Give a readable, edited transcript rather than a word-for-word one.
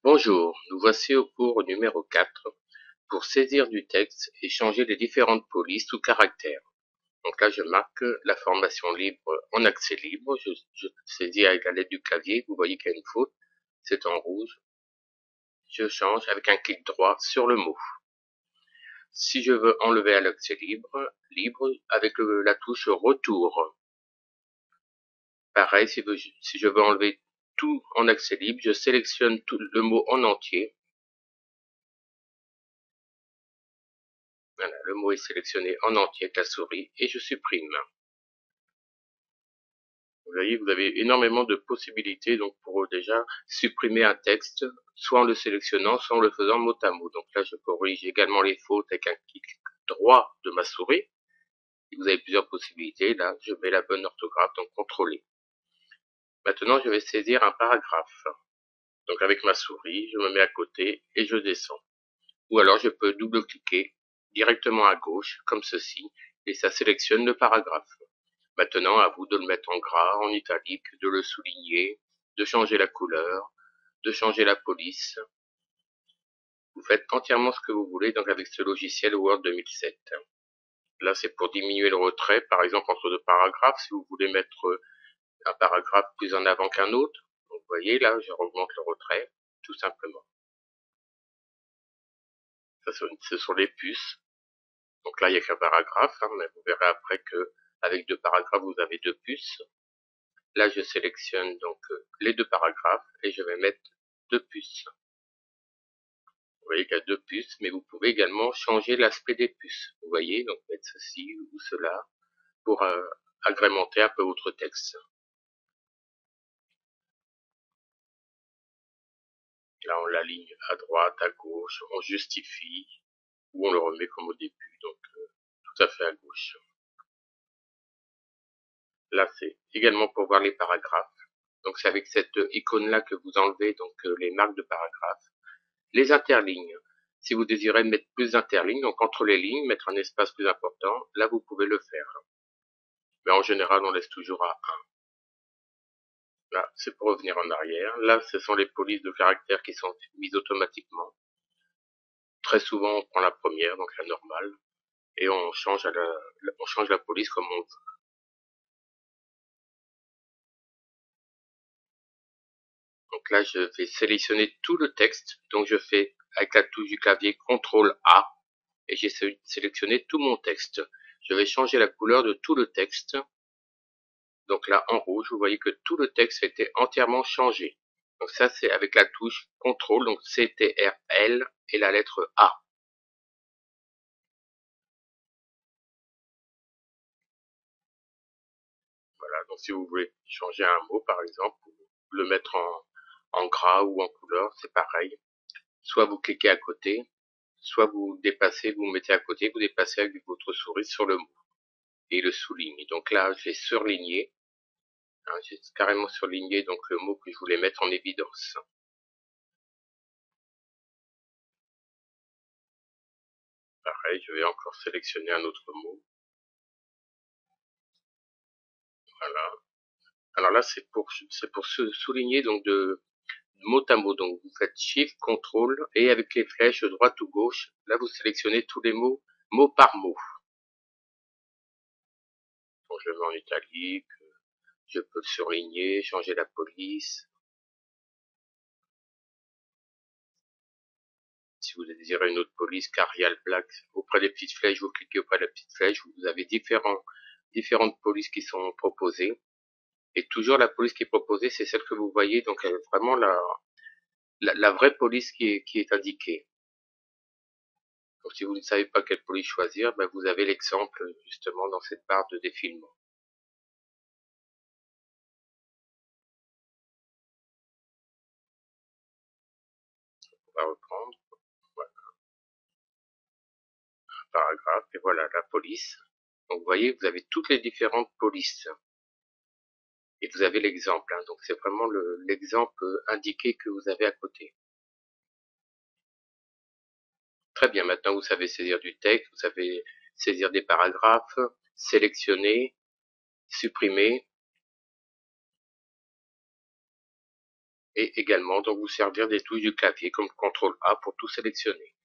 Bonjour, nous voici au cours numéro 4 pour saisir du texte et changer les différentes polices ou caractères. Donc là, je marque la formation libre en accès libre. Je saisis avec la lettre du clavier. Vous voyez qu'il y a une faute. C'est en rouge. Je change avec un clic droit sur le mot. Si je veux enlever à l'accès libre avec la touche retour. Pareil, si je veux enlever tout en accès libre, je sélectionne tout le mot en entier. Voilà, le mot est sélectionné en entier avec la souris et je supprime. Vous voyez, vous avez énormément de possibilités donc pour déjà supprimer un texte, soit en le sélectionnant, soit en le faisant mot à mot. Donc là, je corrige également les fautes avec un clic droit de ma souris. Et vous avez plusieurs possibilités. Là, je mets la bonne orthographe, donc contrôler. Maintenant, je vais saisir un paragraphe. Donc avec ma souris, je me mets à côté et je descends. Ou alors, je peux double-cliquer directement à gauche, comme ceci, et ça sélectionne le paragraphe. Maintenant, à vous de le mettre en gras, en italique, de le souligner, de changer la couleur, de changer la police. Vous faites entièrement ce que vous voulez donc avec ce logiciel Word 2007. Là, c'est pour diminuer le retrait, par exemple entre deux paragraphes, si vous voulez mettre un paragraphe plus en avant qu'un autre. Donc, vous voyez, là, je augmente le retrait, tout simplement. Ça, ce sont les puces. Donc là, il n'y a qu'un paragraphe, mais vous verrez après que avec deux paragraphes, vous avez deux puces. Là, je sélectionne donc les deux paragraphes et je vais mettre deux puces. Vous voyez qu'il y a deux puces, mais vous pouvez également changer l'aspect des puces. Vous voyez, donc mettre ceci ou cela pour agrémenter un peu votre texte. Là, on l'aligne à droite, à gauche, on justifie ou on le remet comme au début, donc tout à fait à gauche. Là, c'est également pour voir les paragraphes. Donc c'est avec cette icône-là que vous enlevez donc les marques de paragraphes. Les interlignes. Si vous désirez mettre plus d'interlignes, donc entre les lignes, mettre un espace plus important, là vous pouvez le faire. Mais en général, on laisse toujours à 1. Là, c'est pour revenir en arrière. Là, ce sont les polices de caractères qui sont mises automatiquement. Très souvent, on prend la première, donc la normale, et on change la police comme on veut. Donc là, je vais sélectionner tout le texte. Donc je fais avec la touche du clavier CTRL A et j'ai sélectionné tout mon texte. Je vais changer la couleur de tout le texte. Donc là, en rouge, vous voyez que tout le texte a été entièrement changé. Donc ça, c'est avec la touche CTRL, donc CTRL et la lettre A. Voilà, donc si vous voulez changer un mot, par exemple, le mettre en gras ou en couleur, c'est pareil. Soit vous cliquez à côté, soit vous dépassez, vous mettez à côté, vous dépassez avec votre souris sur le mot et le souligne. Donc là, j'ai surligné, j'ai carrément surligné donc le mot que je voulais mettre en évidence. Pareil, je vais encore sélectionner un autre mot. Voilà. Alors là, c'est pour souligner donc de mot à mot. Donc vous faites Shift, CTRL et avec les flèches droite ou gauche, là vous sélectionnez tous les mots, mot par mot. Donc je le mets en italique, je peux le surligner, changer la police. Si vous désirez une autre police, Carial Black, auprès des petites flèches, vous cliquez auprès de la petite flèche, vous avez différentes polices qui sont proposées. Et toujours la police qui est proposée, c'est celle que vous voyez, donc vraiment la vraie police qui est indiquée. Donc si vous ne savez pas quelle police choisir, ben, vous avez l'exemple justement dans cette barre de défilement. On va reprendre, voilà, un paragraphe, et voilà la police. Donc vous voyez, vous avez toutes les différentes polices. Et vous avez l'exemple, donc c'est vraiment l'exemple indiqué que vous avez à côté. Très bien, maintenant vous savez saisir du texte, vous savez saisir des paragraphes, sélectionner, supprimer. et également donc vous servir des touches du clavier comme CTRL A pour tout sélectionner.